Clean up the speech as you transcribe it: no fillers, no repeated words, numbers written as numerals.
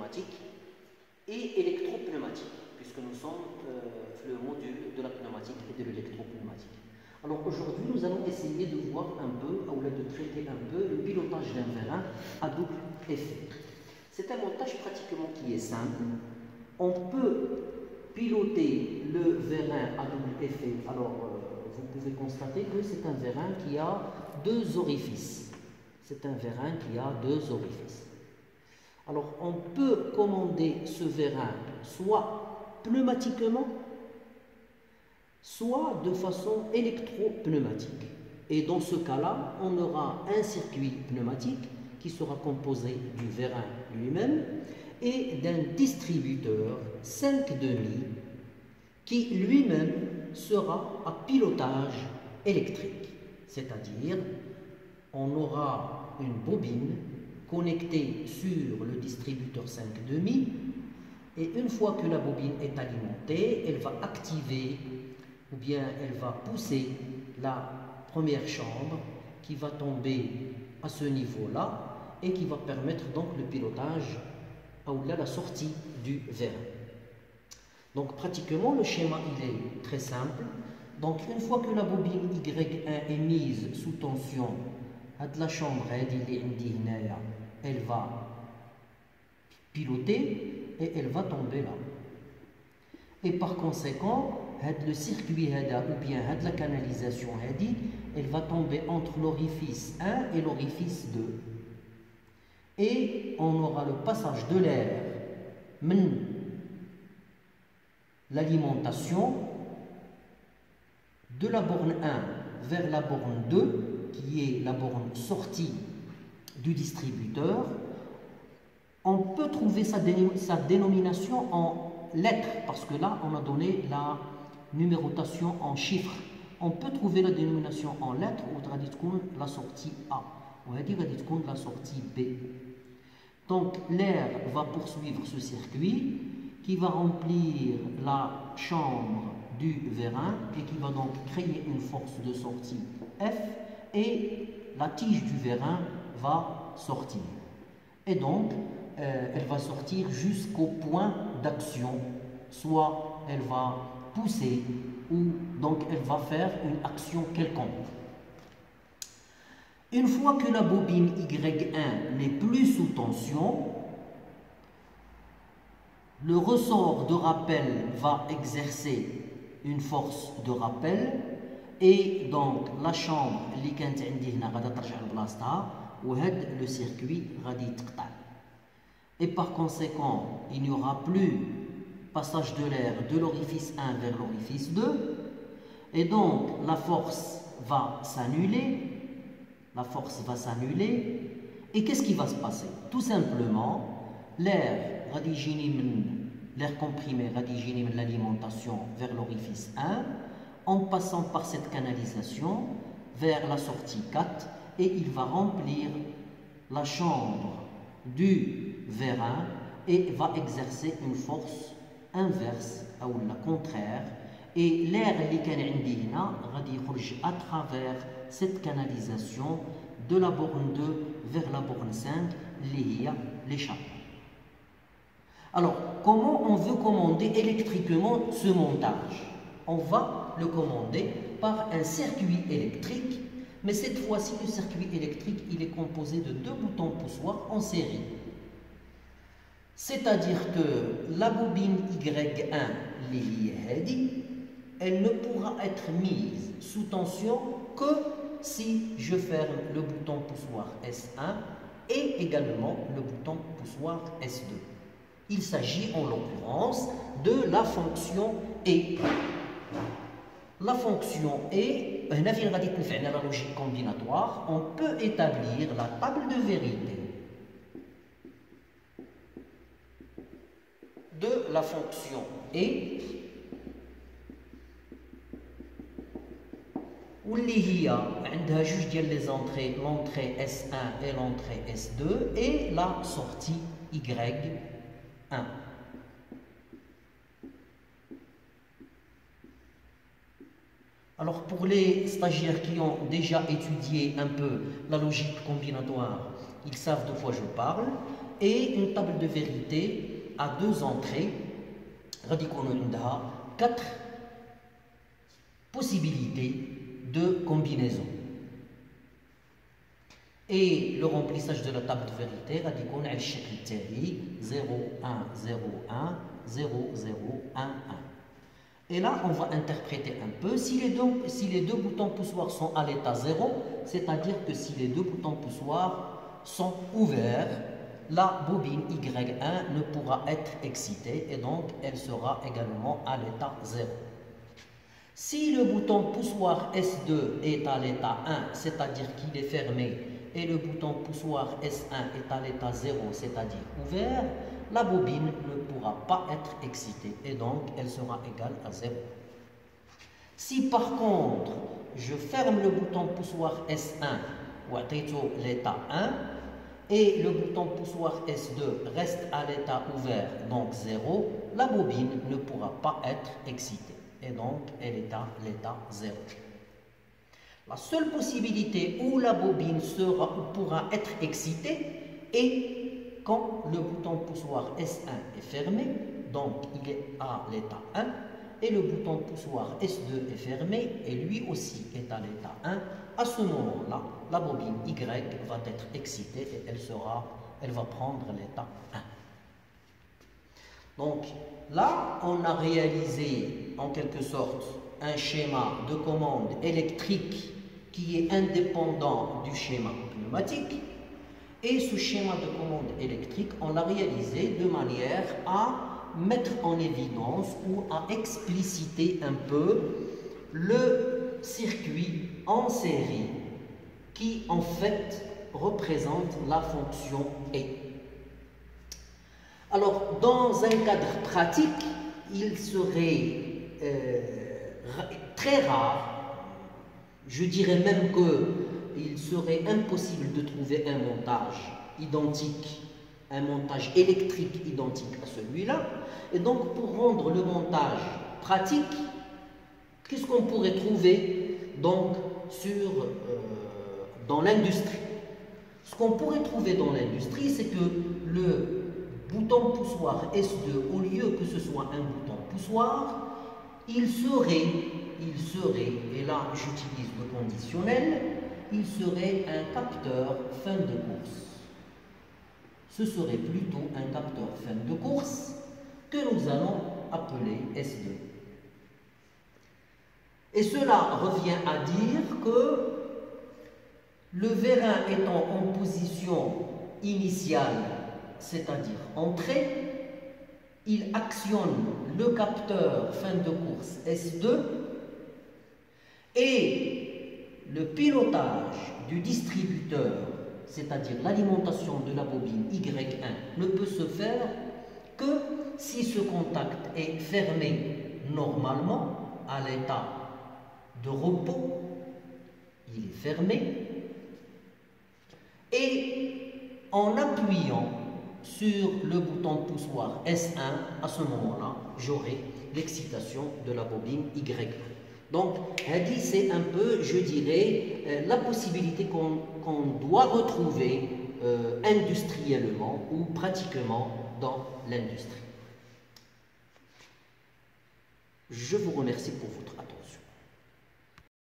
pneumatique et électropneumatique, puisque nous sommes le module de la pneumatique et de l'électropneumatique. Alors aujourd'hui, nous allons essayer de voir un peu, ou de traiter un peu, le pilotage d'un vérin à double effet. C'est un montage pratiquement qui est simple. On peut piloter le vérin à double effet. Alors, vous pouvez constater que c'est un vérin qui a deux orifices. C'est un vérin qui a deux orifices. Alors, on peut commander ce vérin soit pneumatiquement, soit de façon électropneumatique. Et dans ce cas-là, on aura un circuit pneumatique qui sera composé du vérin lui-même et d'un distributeur 5,5 qui lui-même sera à pilotage électrique. C'est-à-dire, on aura une bobine connectée sur le distributeur 5,5 et une fois que la bobine est alimentée, elle va activer ou bien elle va pousser la première chambre qui va tomber à ce niveau-là et qui va permettre donc le pilotage ou la sortie du vérin. Donc pratiquement le schéma il est très simple. Donc une fois que la bobine Y1 est mise sous tension, la chambre elle va piloter et elle va tomber là. Et par conséquent, le circuit ou bien la canalisation elle va tomber entre l'orifice 1 et l'orifice 2. Et on aura le passage de l'air l'alimentation de la borne 1 vers la borne 2, qui est la borne sortie du distributeur. On peut trouver sa dénomination en lettres, parce que là, on a donné la numérotation en chiffres. On peut trouver la dénomination en lettres, ou la sortie A, ou la sortie B. Donc, l'air va poursuivre ce circuit qui va remplir la chambre du vérin et qui va donc créer une force de sortie F et la tige du vérin va sortir. Et donc, elle va sortir jusqu'au point d'action, soit elle va pousser ou donc elle va faire une action quelconque. Une fois que la bobine Y1 n'est plus sous tension, le ressort de rappel va exercer une force de rappel et donc la chambre اللي كانت عندي هنا غادا ترجع لبلاصتها وهذا le circuit غادي يتقطع. Et par conséquent, il n'y aura plus passage de l'air de l'orifice 1 vers l'orifice 2 et donc la force va s'annuler. La force va s'annuler et qu'est-ce qui va se passer? Tout simplement, l'air comprimé de l'alimentation vers l'orifice 1 en passant par cette canalisation vers la sortie 4 et il va remplir la chambre du vérin et va exercer une force inverse ou la contraire et l'air qui est à travers cette canalisation de la borne 2 vers la borne 5 l'échappement. Alors, comment on veut commander électriquement ce montage? On va le commander par un circuit électrique, mais cette fois-ci, le circuit électrique, il est composé de deux boutons poussoirs en série. C'est-à-dire que la bobine Y1, elle ne pourra être mise sous tension que si je ferme le bouton poussoir S1 et également le bouton poussoir S2. Il s'agit en l'occurrence de la fonction E. La fonction E, la logique combinatoire, on peut établir la table de vérité de la fonction E واللي هي عندها جوج ديال لي زونطري l'entrée S1 et l'entrée S2 et la sortie Y1. Alors pour les stagiaires qui ont déjà étudié un peu la logique combinatoire, ils savent de quoi je parle. et une table de vérité à 2 entrées. غادي يكونوا عندها 4 possibilités de combinaison. Et le remplissage de la table de vérité غادي يكون على الشكل التالي 0 1 0 1 0 0 1 1. Et là, on va interpréter un peu. Si les deux boutons poussoirs sont à l'état 0, c'est-à-dire que si les deux boutons poussoirs sont ouverts, la bobine Y1 ne pourra être excitée et donc elle sera également à l'état 0. Si le bouton poussoir S2 est à l'état 1, c'est-à-dire qu'il est fermé, et le bouton poussoir S1 est à l'état 0, c'est-à-dire ouvert, la bobine ne pourra pas être excitée et donc elle sera égale à 0. Si par contre, je ferme le bouton poussoir S1 ou à l'état 1 et le bouton poussoir S2 reste à l'état ouvert, donc 0, la bobine ne pourra pas être excitée et donc elle est à l'état 0. La seule possibilité où la bobine pourra être excitée est quand le bouton poussoir S1 est fermé, donc il est à l'état 1, et le bouton poussoir S2 est fermé, et lui aussi est à l'état 1, à ce moment-là, la bobine Y va être excitée et elle va prendre l'état 1. Donc là, on a réalisé en quelque sorte un schéma de commande électrique qui est indépendant du schéma pneumatique. Et ce schéma de commande électrique, on l'a réalisé de manière à mettre en évidence ou à expliciter un peu le circuit en série qui en fait représente la fonction E. Alors, dans un cadre pratique, il serait très rare, je dirais même qu'il serait impossible de trouver un montage identique, un montage électrique identique à celui-là. Et donc, pour rendre le montage pratique, qu'est-ce qu'on pourrait trouver donc dans l'industrie? Ce qu'on pourrait trouver dans l'industrie, c'est que le bouton poussoir S2, au lieu que ce soit un bouton poussoir, il serait, et là j'utilise le conditionnel, il serait un capteur fin de course. Ce serait plutôt un capteur fin de course que nous allons appeler S2. Et cela revient à dire que le vérin étant en position initiale, c'est-à-dire entrée, il actionne le capteur fin de course S2 et le pilotage du distributeur, c'est-à-dire l'alimentation de la bobine Y1, ne peut se faire que si ce contact est fermé normalement à l'état de repos, il est fermé, et en appuyant sur le bouton poussoir S1, à ce moment-là, j'aurai l'excitation de la bobine Y1. Donc, c'est un peu, je dirais, la possibilité qu'on doit retrouver industriellement ou pratiquement dans l'industrie. Je vous remercie pour votre attention.